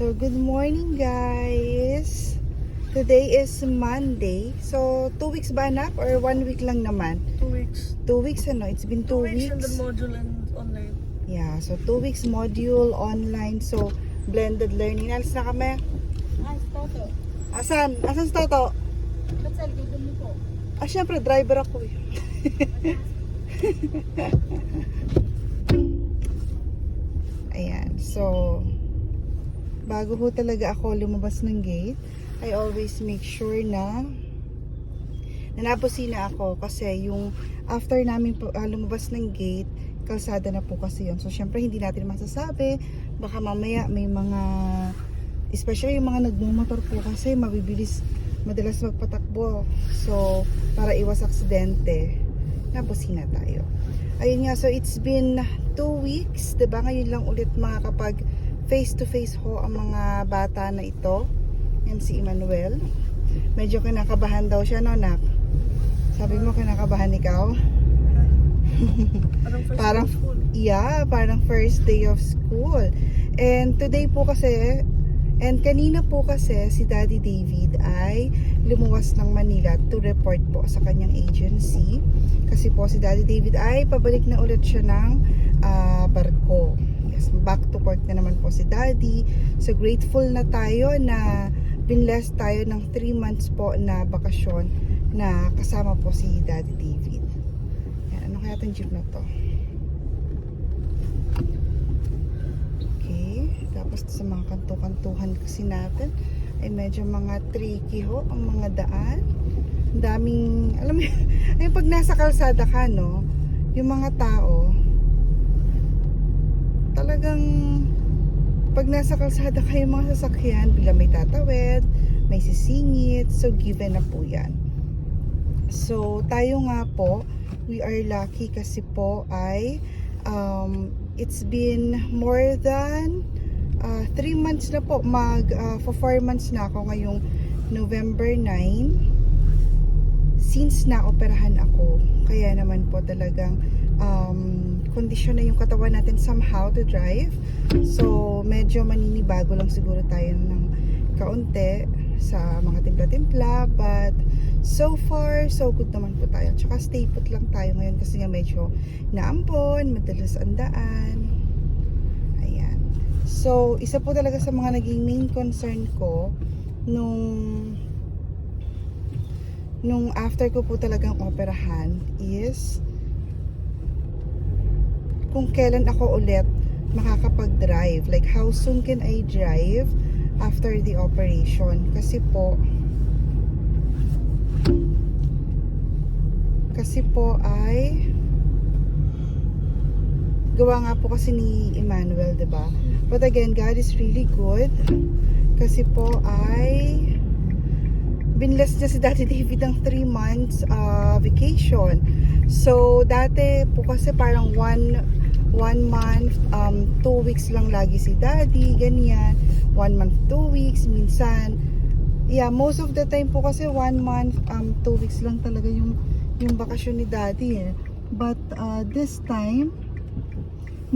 So, good morning guys! Today is Monday. So, 2 weeks ba anak? Or 1 week lang naman? 2 weeks. 2 weeks ano? It's been 2 weeks. And the module and online. Yeah, so 2 weeks module online. So, blended learning. Alis na kami. Toto. Asan? Asan si Toto? Ba't sa likod mo po? Syempre, driver ako eh. Ayan, so bago po talaga ako lumabas ng gate, I always make sure na napusina ako kasi yung after namin lumabas ng gate, kalsada na po kasi yun. So syempre hindi natin masasabi, baka mamaya may mga, especially yung mga nagmumotor po kasi mabibilis, madalas magpatakbo. So para iwas aksidente, napusina tayo. Ayun nga, so it's been 2 weeks, diba? Ngayon lang ulit makakapag face to face ho ang mga bata na ito. Yan si Emmanuel. Medyo kinakabahan daw siya, no, Nak? Sabi mo kinakabahan ikaw? Parang first day of school. Yeah, parang first day of school. And today po kasi, and kanina po kasi si Daddy David ay lumuwas ng Manila to report po sa kanyang agency. Kasi po si Daddy David ay pabalik na ulit siya ng barko. Yes, back to work na naman po si Daddy. So grateful na tayo na binless tayo ng 3 months po na bakasyon na kasama po si Daddy David. Yan, ano kaya itong jeep na to? Okay, tapos sa mga kanto-kantuhan kasi natin ay medyo mga tricky ho ang mga daan. Ang daming, alam mo, ay pag nasa kalsada ka, no, yung mga tao, talagang, pag nasa kalsada ka yung mga sasakyan, bigla may tatawid, may sisingit, so given na po yan. So, tayo nga po, we are lucky kasi po ay, it's been more than 3 months na po, for 4 months na ako ngayong November 9, since na-operahan ako. Kaya naman po talagang kondisyon na yung katawan natin somehow to drive. So, medyo maninibago lang siguro tayo ng kaunti sa mga timpla-timpla, but so far, so good naman po tayo. Tsaka stay put lang tayo ngayon kasi nga medyo naambon, madalas ang daan. Ayan. So, isa po talaga sa mga naging main concern ko nung after ko po talagang operahan is kung kailan ako ulit makakapag-drive. Like, how soon can I drive after the operation? Kasi po ay gawa nga po kasi ni Emmanuel, diba? But again, God is really good. Kasi po ay binless niya si Daddy David ng 3 months vacation. So, dati po kasi parang 1 month, 2 weeks lang lagi si Daddy, ganyan. 1 month, 2 weeks, minsan. Yeah, most of the time po kasi 1 month, 2 weeks lang talaga yung bakasyon ni Daddy eh. But this time,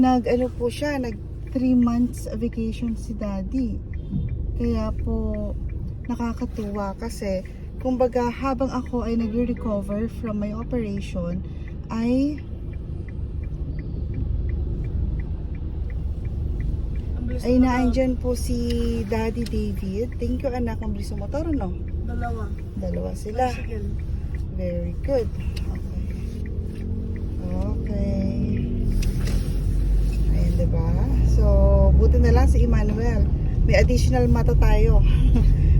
nag 3 months vacation si Daddy. Kaya po, nakakatuwa kasi kumbaga habang ako ay nagre-recover from my operation ay naandyan po si Daddy David. Thank you anak, mabilis ang motor, no? Dalawa sila. Bicycle. Very good. Okay. Ayan, diba? So, buti na lang si Emmanuel. May additional mata tayo.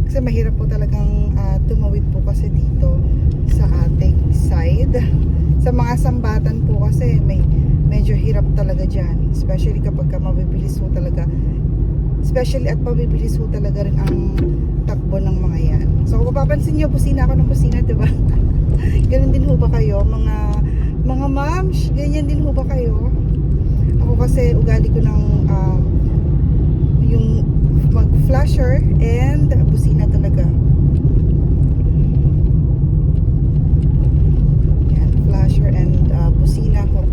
Kasi mahirap po talagang tumawid po kasi dito sa ating side. Sa mga sambatan po kasi medyo hirap talaga dyan. Especially kapag mabibilis po talaga. Especially at mabibilis po talaga rin ang takbo ng mga yan. So kung mapapansin nyo, busina ako ng busina, diba? Ganun din ho ba kayo? Mga moms, ganyan din ho ba kayo? Ako kasi ugali ko ng yung mag-flasher and busina talaga. Yan, flasher and busina ko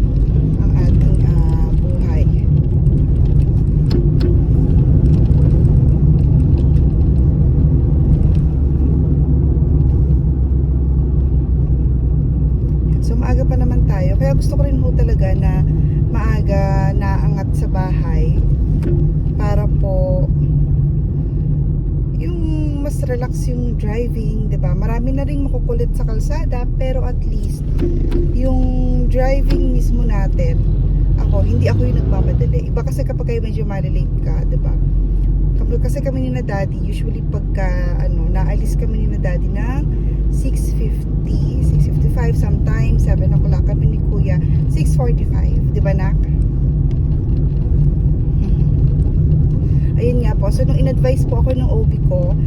ang ating buhay. mas relax yung driving, 'di ba? Marami na ring makukulit sa kalsada, pero at least yung driving mismo natin, hindi ako yung nagmamadali. Iba kasi kapag kayo medyo malilate ka, 'di ba? Kasi kami ni na daddy, usually pagka naalis kami ni na daddy ng 6:50, 6:55, sometimes 7 o'clock kami ni kuya, 6:45, 'di ba nak? Ayun nga po, so nung in-advise po ako ng OB ko,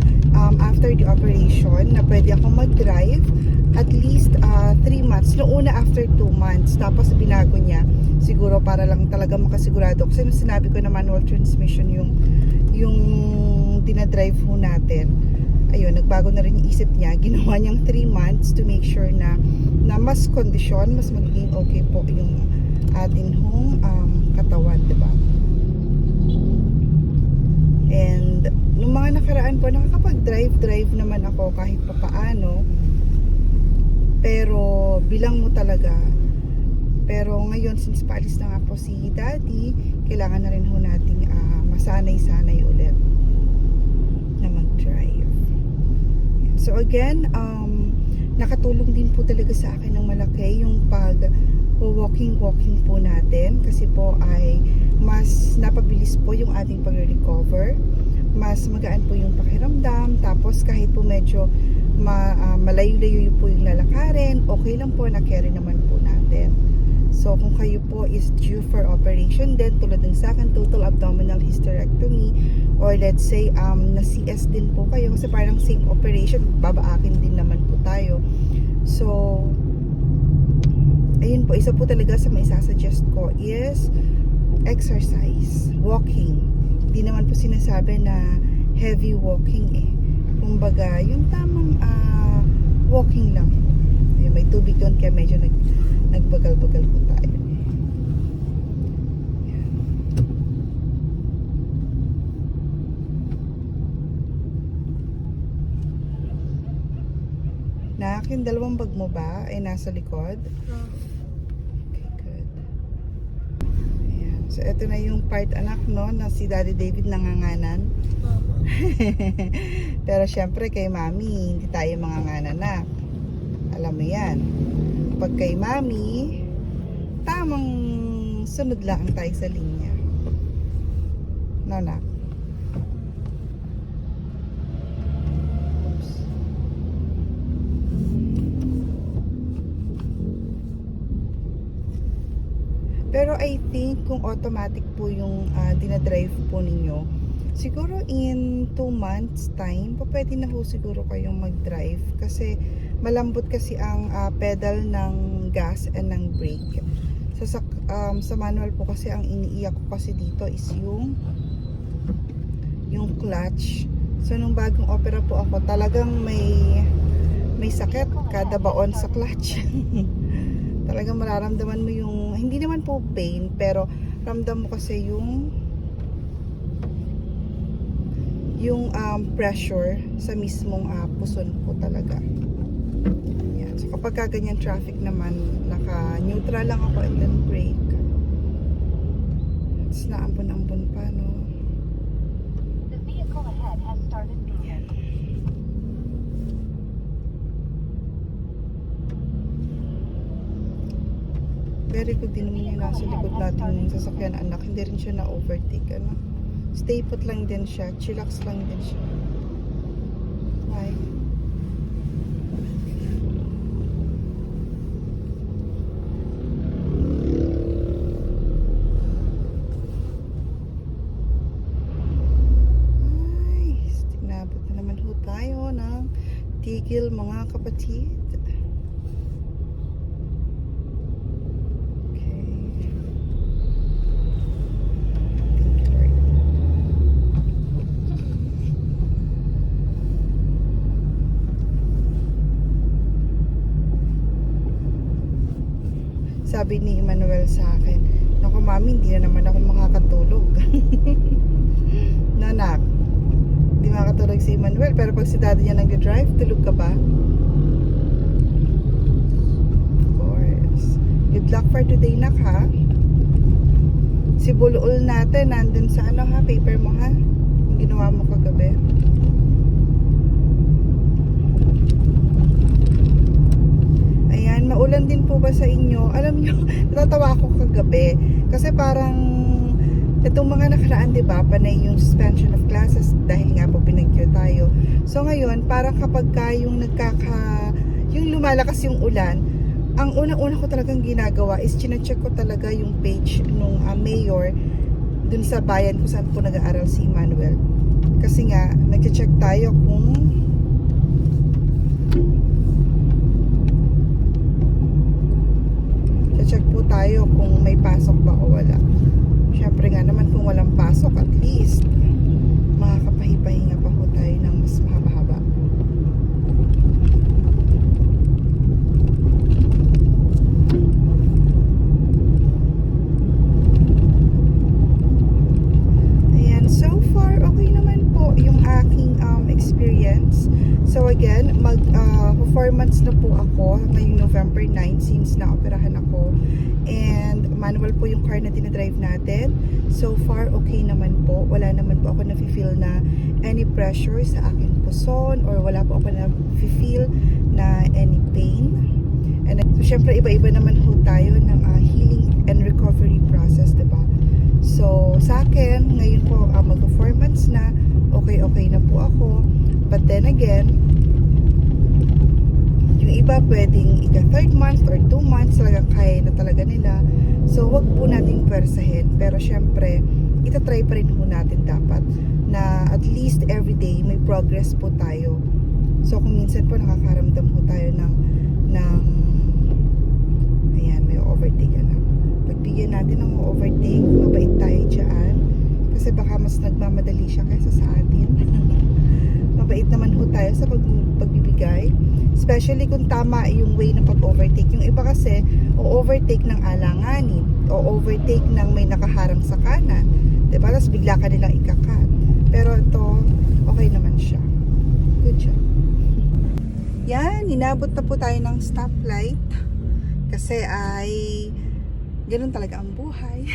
after the operation, na pwede ako mag-drive at least 3 months. Noong una after 2 months, tapos binago niya, siguro para lang talaga makasigurado. Kasi nung sinabi ko na manual transmission yung dinadrive ho natin, ayun, nagbago na rin yung isip niya. Ginawa niyang 3 months to make sure na mas kondisyon, mas magiging okay po yung ating hong katawan, diba? And nung mga nakaraan po, nakakapag-drive naman ako kahit papaano. Pero bilang mo talaga. Pero ngayon, since paalis na nga po si daddy, kailangan na rin ho nating masanay-sanay ulit na mag-drive. So again, nakatulong din po talaga sa akin ng malaki yung walking po natin, kasi po ay mas napabilis po yung ating pag-recover, mas magaan po yung pakiramdam, tapos kahit po medyo malayo-layo po yung lalakarin, okay lang po, na-carry naman po natin. So kung kayo po is due for operation din, tulad ng sa akin, total abdominal hysterectomy, or let's say na CS din po kayo, kasi parang same operation, babaakin din naman po tayo. So ayun po, isa po talaga sa maisasuggest ko is exercise, walking. Hindi naman po sinasabi na heavy walking kumbaga yung tamang walking lang. Ayun, may tubig doon kaya medyo nagbagal-bagal po tayo. Ayan. Nak, yung dalawang bag mo ba ay nasa likod? So, ito na yung part, anak, no, na si Daddy David nanganganan. Pero syempre, kay Mami, hindi tayo manganganan, nak. Alam mo yan. Pag kay Mami, tamang sunod lang tayo sa linya. No, nak? Pero I think kung automatic po yung dinadrive po ninyo, siguro in 2 months time, pwede na po siguro kayong mag-drive. Kasi malambot kasi ang pedal ng gas and ng brake. So sa manual po kasi ang iniiyak ko kasi dito is yung clutch. So nung bagong opera po ako, talagang may sakit kada baon sa clutch. Talagang mararamdaman mo yung, hindi naman po pain, pero ramdam mo kasi yung pressure sa mismong puson po talaga. Yan. So kapag ganyan traffic naman, naka-neutral lang ako and then brake. It's naambon-ambon pa, no? The vehicle ahead has started moving. Very good din naman yung nasa likod natin yung sasakyan, anak. Hindi rin siya na-overtake, ano. Stay put lang din siya. Chillax lang din siya. Why? Ay, tinabot na naman ho tayo ng tigil, mga kapatid. Sabi ni Emmanuel sa akin, naku mami, hindi na naman ako makakatulog. Nanak, hindi makakatulog si Emmanuel, pero pag si daddy niya nag-drive, tulog ka ba? Of course. Good luck for today, nak, ha? Si Bulol natin, nandun sa paper mo, ha? Yung ginawa mo kagabi. umuulan din po ba sa inyo? Alam niyo, natatawa ako kagabi. Kasi parang, itong mga nakaraan, di ba, panay yung suspension of classes dahil nga po pinagyo tayo. So ngayon, parang kapag yung yung lumalakas yung ulan, ang unang-una ko talagang ginagawa is chine-check ko talaga yung page nung mayor dun sa bayan kung saan po nag-aaral si Manuel. Kasi nga, nag-check tayo kung check po tayo kung may pasok ba o wala. Syempre nga naman kung walang pasok, at least makakapahipahinga pa po tayo ng mas mahaba-haba. Ayan, so far okay naman po yung aking experience. So again, 4 months na po ako ngayong November 9 since na-operahan ako, and manual po yung car na dinadrive natin. So far okay naman po, wala naman po ako na-feel na any pressure sa aking puson, or wala po ako na-feel na any pain. And so syempre iba-iba naman po tayo ng healing and recovery process, diba? So sa akin ngayon po mag 4 months na, okay na po ako. But then again, yung iba pwedeng ika 3rd month or 2 months talagang kaya na talaga nila. So wag po nating pwersahin, pero syempre itatry pa rin po natin dapat na at least everyday may progress po tayo. So kung minsan po nakakaramdam po tayo ng ayan, may overtake na. Pagbigyan natin ng overtake, mabait tayo dyan, kasi baka mas nagmamadali siya kaysa sa atin. Mabait naman ho tayo sa pagbibigay, especially kung tama yung way ng pag-overtake. Yung iba kasi o-overtake ng alanganin, o overtake ng may nakaharang sa kanan, diba? Tapos bigla ka nilang ikakat. Pero ito, okay naman siya. Good job. Yan, inabot na po tayo ng stoplight kasi ay ganun talaga ang buhay.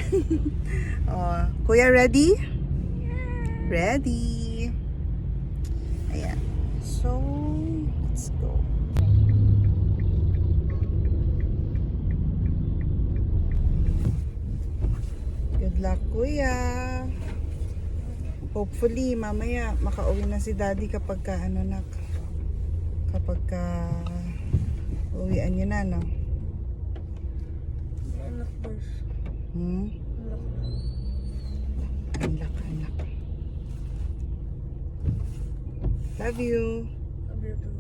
Kuya, ready? Ready. Ayan. So, let's go. Good luck, Kuya. Hopefully, mamaya makauwi na si Daddy kapag uwian niyo na, no? Anak first. Anak. Love you. Love you too.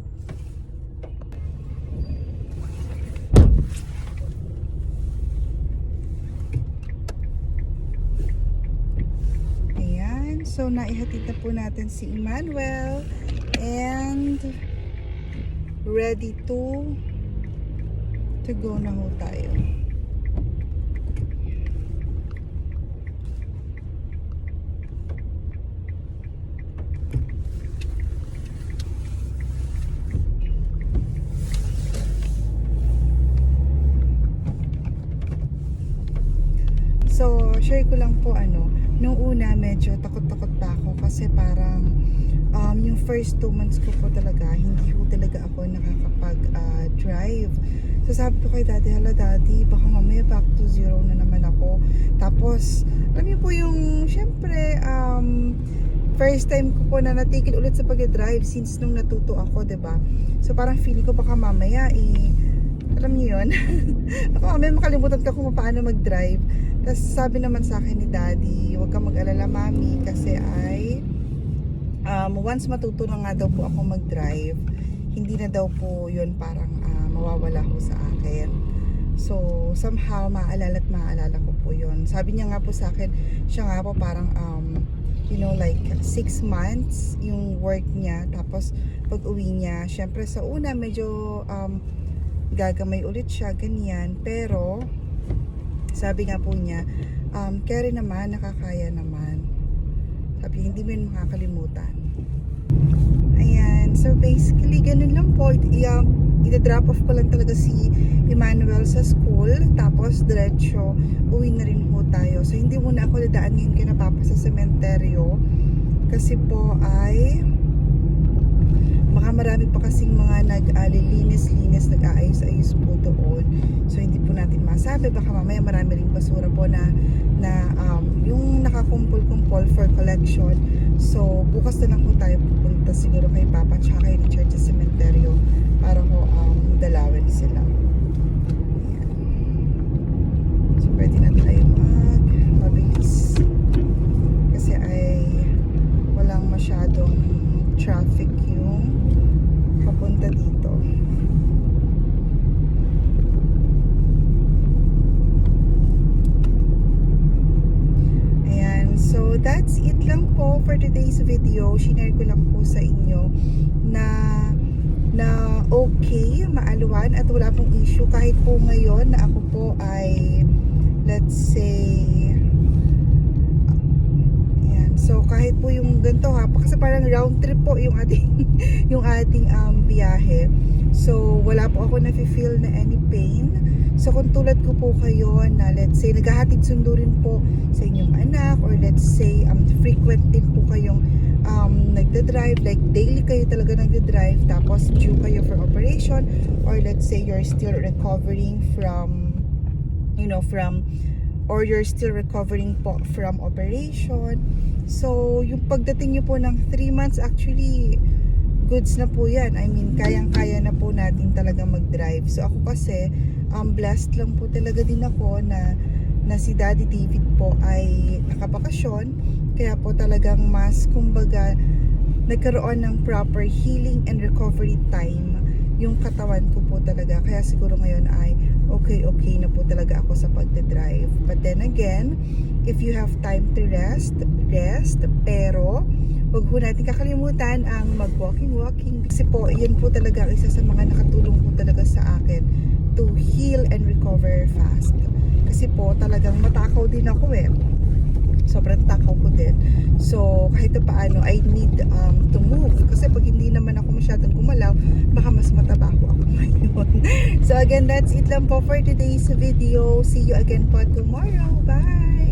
Ayan. So, naihatid na po natin si Emmanuel. And ready to go na ho tayo. So, share ko lang po nung una medyo takot-takot pa ako kasi parang yung first 2 months ko po talaga, hindi ko talaga ako nakakapag-drive. So sabi ko kay Daddy, hala Daddy, baka mamaya back to zero na naman ako. Tapos, alam niyo po yung, syempre, first time ko po na natigil ulit sa pag-drive since nung natuto ako, 'di ba? So parang feeling ko baka mamaya alam niyo yun, baka mamaya makalimutan ko kung paano mag-drive. Tapos sabi naman sa akin ni Daddy, huwag kang mag-alala mami, kasi ay once matuto na nga daw po ako mag-drive, hindi na daw po yun parang mawawala ko sa akin. So somehow maaalala ko po yun. Sabi niya nga po sa akin, siya nga po parang like 6 months yung work niya, tapos pag uwi niya, syempre sa una medyo gagamay ulit siya, ganyan, pero sabi nga po niya, carry naman, nakakaya naman. Sabi, hindi mo yun makakalimutan. Ayan, so basically ganun lang po. Ida-drop off ko lang talaga si Emmanuel sa school, tapos diretso uwi na rin po tayo. So hindi muna ako dadaan ngayon kay Papa sa sementeryo kasi po ay baka Baka marami pa kasing mga nag-linis-linis, nag-aayos-ayos po doon. So hindi po natin masabi, baka mamaya marami ring basura po na yung nakakumpul-kumpul for collection. So bukas na lang po tayo pupunta siguro kay Papa at kay Richard sa cementerio para po dalawin sila. Ayan. So pwede na tayo mabilis kasi ay walang masyadong traffic yung papunta dito. Ayan, so that's it lang po for today's video. Shinare ko lang po sa inyo na okay, maaluan at wala pong issue kahit po ngayon na ako po ay let's say so kahit po yung ganito ha, kasi parang round trip po yung ating yung ating biyahe. So wala po ako na-feel na any pain. So kung tulad ko po kayo na let's say naghahatid sundo rin po sa inyong anak, or let's say frequent din po kayong nagda-drive, like daily kayo talaga nagda-drive, tapos due kayo for operation, or let's say you're still recovering from or you're still recovering po from operation. So, yung pagdating nyo po ng 3 months, actually, goods na po yan. I mean, kayang-kaya na po natin talaga mag-drive. So, ako kasi, blessed lang po talaga din ako na si Daddy David po ay nakabakasyon. Kaya po talagang mas, kumbaga, nagkaroon ng proper healing and recovery time yung katawan ko po talaga. Kaya siguro ngayon ay okay na po talaga ako sa pagdadrive. But then again, if you have time to rest, pero wag po natin kakalimutan ang mag-walking. Kasi po, yun po talaga isa sa mga nakatulong po talaga sa akin to heal and recover fast. Kasi po, talagang matakaw din ako sobrang takaw ko din. So, kahit na paano, I need to move. Kasi pag hindi naman ako masyadong gumalaw, baka mas mataba ako ngayon. So, again, that's it lang po for today's video. See you again po tomorrow. Bye!